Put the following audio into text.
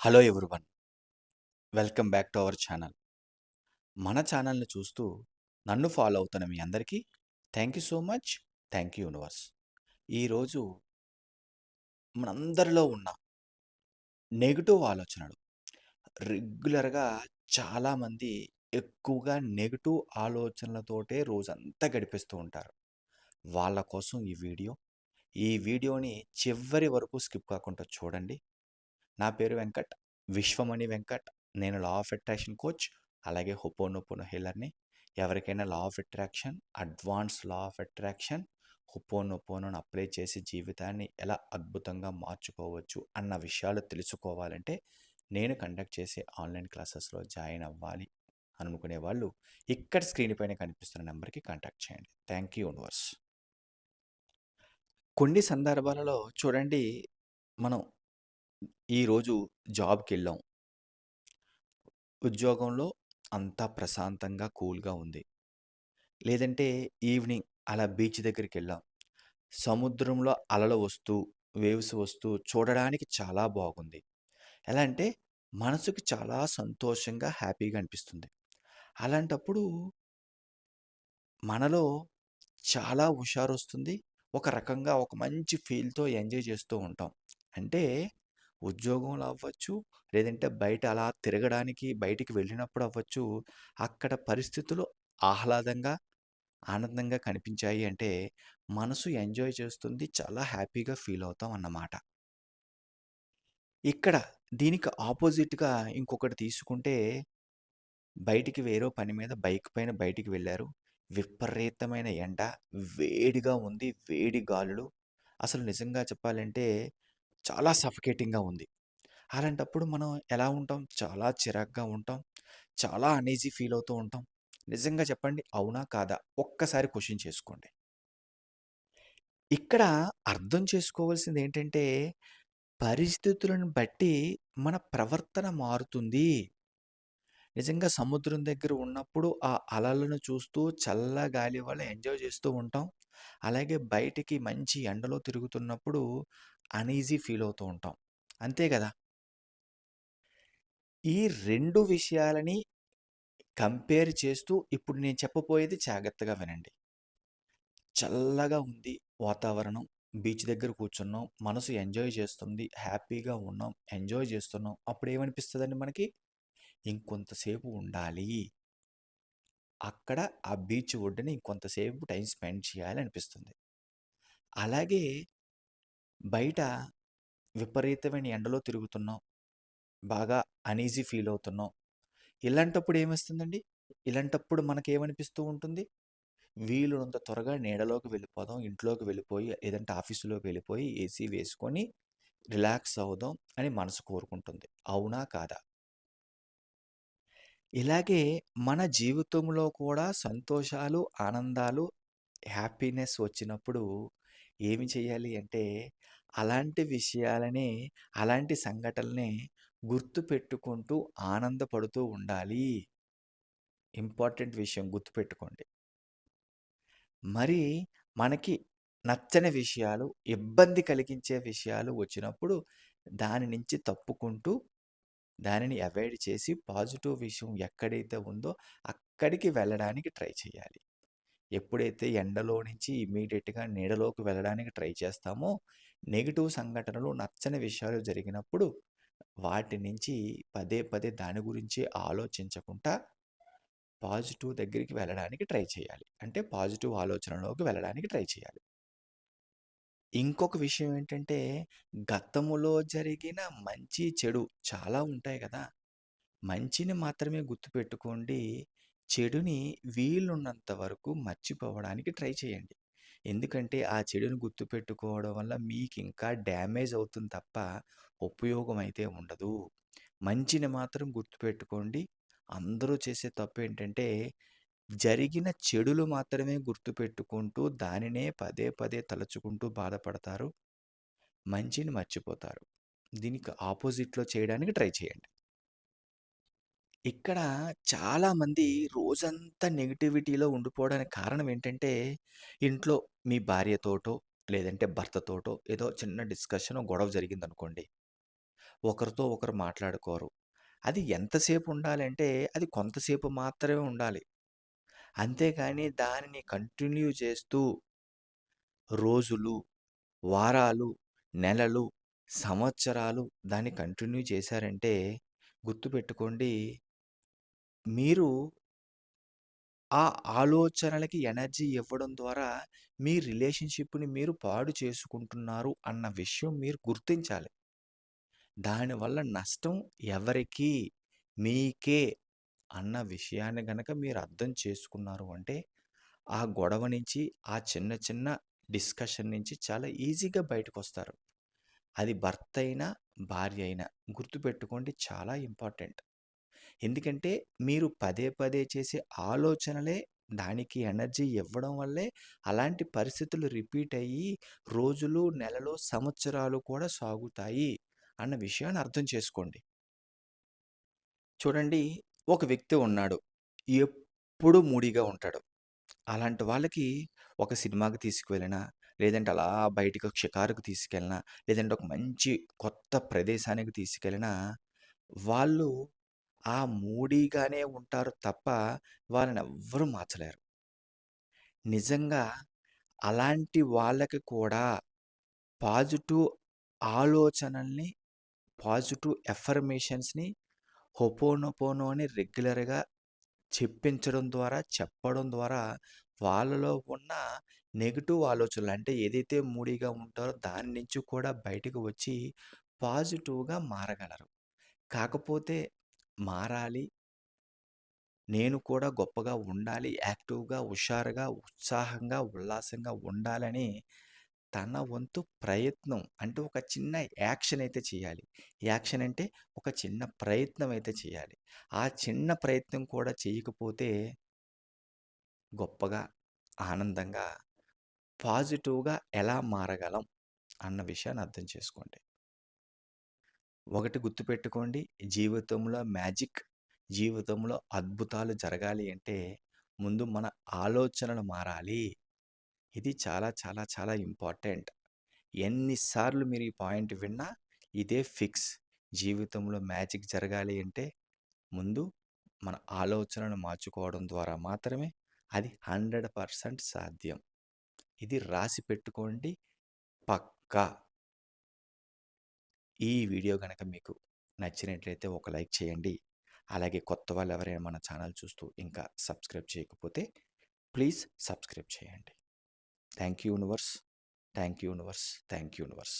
Hello everyone. Welcome back to our channel. మన ఛానల్‌ని చూస్తూ నన్ను ఫాలో అవుతున్న మీ అందరికీ thank you so much. Thank you universe. ఈరోజు మనందరిలో ఉన్న నెగెటివ్ ఆలోచనలు రెగ్యులర్‌గా చాలామంది ఎక్కువగా నెగెటివ్ ఆలోచనలతోటే రోజంతా గడిపేస్తూ ఉంటారు. వాళ్ళ కోసం ఈ వీడియో. ఈ వీడియోని చివరి వరకు స్కిప్ కాకుండా చూడండి. నా పేరు వెంకట్. విశ్వమణి వెంకట్. నేను లా ఆఫ్ అట్రాక్షన్ కోచ్. అలాగే హొపోనొపోనో హీలర్‌ని. ఎవరికైనా law of attraction, advance law of attraction, హొపోనొపోనోని అప్లై చేసి జీవితాన్ని ఎలా అద్భుతంగా మార్చుకోవచ్చు అన్న విషయాలు తెలుసుకోవాలంటే నేను కండక్ట్ చేసే ఆన్లైన్ క్లాసెస్‌లో జాయిన్ అవ్వాలి అనుకునే వాళ్ళు ఇక్కడ స్క్రీన్ పైన కనిపిస్తున్న నెంబర్‌కి కాంటాక్ట్ చేయండి. Thank you universe. కొన్ని సందర్భాలలో చూడండి, మనం ఈరోజు జాబ్‌కెళ్ళాం. ఉద్యోగంలో అంతా ప్రశాంతంగా, కూల్‌గా ఉంది. లేదంటే ఈవినింగ్ అలా బీచ్ దగ్గరికెళ్ళాం. సముద్రంలో అలలు వస్తూ, వేవ్స్ వస్తూ చూడడానికి చాలా బాగుంది. ఎలా అంటే మనసుకి చాలా సంతోషంగా, హ్యాపీగా అనిపిస్తుంది. అలాంటప్పుడు మనలో చాలా హుషారొస్తుంది. ఒక రకంగా ఒక మంచి ఫీల్‌తో ఎంజాయ్ చేస్తూ ఉంటాం. అంటే ఉద్యోగంలో అవ్వచ్చు, లేదంటే బయట అలా తిరగడానికి బయటికి వెళ్ళినప్పుడు అవ్వచ్చు, అక్కడ పరిస్థితులు ఆహ్లాదంగా, ఆనందంగా కనిపించాయి అంటే మనసు ఎంజాయ్ చేస్తుంది. చాలా హ్యాపీగా ఫీల్ అవుతాం అన్నమాట. ఇక్కడ దీనికి ఆపోజిట్‌గా ఇంకొకటి తీసుకుంటే బయటికి వేరే పని మీద బైక్ పైన బయటికి వెళ్లారు. విపరీతమైన ఎండ, వేడిగా ఉంది, వేడి గాలులు. అసలు నిజంగా చెప్పాలంటే చాలా సఫకేటింగ్‌గా ఉంది. అలాంటప్పుడు మనం ఎలా ఉంటాం? చాలా చిరాకుగా ఉంటాం. చాలా అనీజీ ఫీల్ అవుతూ ఉంటాం. నిజంగా చెప్పండి, అవునా? కాదా? ఒక్కసారి క్వెషన్ చేసుకోండి. ఇక్కడ అర్థం చేసుకోవాల్సిందేంటంటే, పరిస్థితులను బట్టి మన ప్రవర్తన మారుతుంది. నిజంగా సముద్రం దగ్గర ఉన్నప్పుడు ఆ అలలను చూస్తూ చల్ల గాలి వల్ల ఎంజాయ్ చేస్తూ ఉంటాం. అలాగే బయటికి మంచి ఎండలో తిరుగుతున్నప్పుడు అనీజీ ఫీల్ అవుతూ ఉంటాం. అంతే గదా! ఈ 2 విషయాలని కంపేర్ చేస్తూ ఇప్పుడు నేను చెప్పబోయేది జాగ్రత్తగా వినండి. చల్లగా ఉంది వాతావరణం. బీచ్ దగ్గర కూర్చున్నాం. మనసు ఎంజాయ్ చేస్తుంది. హ్యాపీగా ఉన్నాం. ఎంజాయ్ చేస్తున్నాం. అప్పుడేమనిపిస్తదండి మనకి? ఇంకొంతసేపు ఉండాలి. అక్కడ ఆ బీచ్ ఒడ్డున ఇంకొంతసేపు టైమ్ స్పెండ్ చేయాలి అనిపిస్తుంది. అలాగే బయట విపరీతమైన ఎండలో తిరుగుతున్నాం. బాగా అనీజీ ఫీల్ అవుతున్నాం. ఇలాంటప్పుడు ఏమొస్తుందండి? ఇలాంటప్పుడు మనకేమనిపిస్తూ ఉంటుంది? వీలున్నంత త్వరగా నీడలోకి వెళ్ళిపోదాం. ఇంట్లోకి వెళ్ళిపోయి లేదంటే ఆఫీసులోకి వెళ్ళిపోయి ఏసీ వేసుకొని రిలాక్స్ అవుదాం అని మనసు కోరుకుంటుంది. అవునా? కాదా? ఇలాగే మన జీవితంలో కూడా సంతోషాలు, ఆనందాలు, హ్యాపీనెస్ వచ్చినప్పుడు ఏమి చేయాలి అంటే, అలాంటి విషయాలనే, అలాంటి సంఘటనలనే గుర్తుపెట్టుకుంటూ ఆనందపడుతూ ఉండాలి. ఇంపార్టెంట్ విషయం గుర్తుపెట్టుకోండి. మరి మనకి నచ్చని విషయాలు, ఇబ్బంది కలిగించే విషయాలు వచ్చినప్పుడు దాని నుంచి తప్పుకుంటూ, దానిని అవాయిడ్ చేసి పాజిటివ్ విషయం ఎక్కడైతే ఉందో అక్కడికి వెళ్ళడానికి ట్రై చేయాలి. ఎప్పుడైతే ఎండలో నుంచి ఇమ్మీడియేట్‌గా నీడలోకి వెళ్ళడానికి ట్రై చేస్తామో, నెగెటివ్ సంఘటనలు, నచ్చని విషయాలు జరిగినప్పుడు వాటి నుంచి పదే పదే దాని గురించి ఆలోచించకుండా పాజిటివ్ దగ్గరికి వెళ్ళడానికి ట్రై చేయాలి. అంటే పాజిటివ్ ఆలోచనలోకి వెళ్ళడానికి ట్రై చేయాలి. ఇంకొక విషయం ఏంటంటే, గతములో జరిగిన మంచి, చెడు చాలా ఉంటాయి గదా! మంచిని మాత్రమే గుర్తుపెట్టుకోండి. చెడుని వీలున్నంత వరకు మర్చిపోవడానికి ట్రై చేయండి. ఎందుకంటే, ఆ చెడుని గుర్తుపెట్టుకోవడం వల్ల మీకింకా డ్యామేజ్ అవుతుంది తప్ప, ఉపయోగం అయితే ఉండదు. మంచిని మాత్రం గుర్తుపెట్టుకోండి. అందరూ చేసే తప్పేంటంటే, జరిగిన చెడులు మాత్రమే గుర్తుపెట్టుకుంటూ, దానినే పదే పదే తలుచుకుంటూ బాధపడతారు. మంచిని మర్చిపోతారు. దీనికి ఆపోజిట్‌లో చేయడానికి ట్రై చేయండి. ఇక్కడ చాలామంది రోజంతా నెగటివిటీలో ఉండిపోవడానికి కారణం ఏంటంటే, ఇంట్లో మీ భార్యతోటో, లేదంటే భర్తతోటో ఏదో చిన్న డిస్కషనో, గొడవ జరిగిందనుకోండి. ఒకరితో ఒకరు మాట్లాడుకోరు. అది ఎంతసేపు ఉండాలంటే అది కొంతసేపు మాత్రమే ఉండాలి. అంతేగాని దానిని కంటిన్యూ చేస్తూ రోజులు, వారాలు, నెలలు, సంవత్సరాలు దాన్ని కంటిన్యూ చేశారంటే గుర్తుపెట్టుకోండి, మీరు ఆ ఆలోచనలకి ఎనర్జీ ఇవ్వడం ద్వారా మీ రిలేషన్‌షిప్‌ని మీరు పాడు చేసుకుంటున్నారు అన్న విషయం మీరు గుర్తించాలి. దానివల్ల నష్టం ఎవరికీ? మీకే అన్న విషయాన్ని గనక మీరు అర్థం చేసుకున్నారు అంటే, ఆ గొడవ నుంచి, ఆ చిన్న చిన్న డిస్కషన్ నుంచి చాలా ఈజీగా బయటకొస్తారు. అది భర్తయినా, భార్య అయినా. గుర్తుపెట్టుకోండి, చాలా ఇంపార్టెంట్. ఎందుకంటే మీరు పదే పదే చేసే ఆలోచనలే దానికి ఎనర్జీ ఇవ్వడం వల్లే అలాంటి పరిస్థితులు రిపీట్ అయ్యి రోజులు, నెలలు, సంవత్సరాలు కూడా సాగుతాయి అన్న విషయాన్ని అర్థం చేసుకోండి. చూడండి, ఒక వ్యక్తి ఉన్నాడు. ఎప్పుడూ మూడీగా ఉంటాడు. అలాంటి వాళ్ళకి ఒక సినిమాకి తీసుకువెళ్ళినా, లేదంటే అలా బయటికి ఒక షికారుకు తీసుకెళ్ళినా, లేదంటే ఒక మంచి కొత్త ప్రదేశానికి తీసుకెళ్ళినా, వాళ్ళు ఆ మూడీగానే ఉంటారు తప్ప వాళ్ళనెవ్వరూ మార్చలేరు. నిజంగా అలాంటి వాళ్ళకి కూడా పాజిటివ్ ఆలోచనల్ని, పాజిటివ్ ఎఫర్మేషన్స్‌ని, హొపోనొపోనో అని రెగ్యులర్‌గా చెప్పించడం ద్వారా, చెప్పడం ద్వారా వాళ్ళలో ఉన్న నెగెటివ్ ఆలోచనలు అంటే ఏదైతే మూడీగా ఉంటారో దాని నుంచి కూడా బయటకు వచ్చి పాజిటివ్‌గా మారగలరు. కాకపోతే మారాలి, నేను కూడా గొప్పగా ఉండాలి, యాక్టివ్‌గా, హుషారుగా, ఉత్సాహంగా, ఉల్లాసంగా ఉండాలని తన వంతు ప్రయత్నం అంటే ఒక చిన్న యాక్షన్ అయితే చేయాలి. యాక్షన్ అంటే ఒక చిన్న ప్రయత్నం అయితే చేయాలి. ఆ చిన్న ప్రయత్నం కూడా చేయకపోతే గొప్పగా, ఆనందంగా, పాజిటివ్‌గా ఎలా మారగలం అన్న విషయాన్ని అర్థం చేసుకోండి. ఒకటి గుర్తుపెట్టుకోండి, జీవితంలో మ్యాజిక్, జీవితంలో అద్భుతాలు జరగాలి అంటే ముందు మన ఆలోచనలు మారాలి. ఇది చాలా చాలా చాలా ఇంపార్టెంట్. ఎన్ని సార్లు మీరు ఈ పాయింట్ విన్నా ఇదే ఫిక్స్. జీవితంలో మ్యాజిక్ జరగాలి అంటే ముందు మన ఆలోచనను మార్చుకోవడం ద్వారా మాత్రమే అది 100% సాధ్యం. ఇది రాసి పెట్టుకోండి పక్కా. ఈ వీడియో గనక మీకు నచ్చినట్లయితే ఒక లైక్ చేయండి. అలాగే కొత్త వాళ్ళు ఎవరైనా మన ఛానల్ చూస్తూ ఇంకా సబ్స్క్రైబ్ చేయకపోతే ప్లీజ్ సబ్స్క్రైబ్ చేయండి. Thank you universe. Thank you universe. Thank you universe.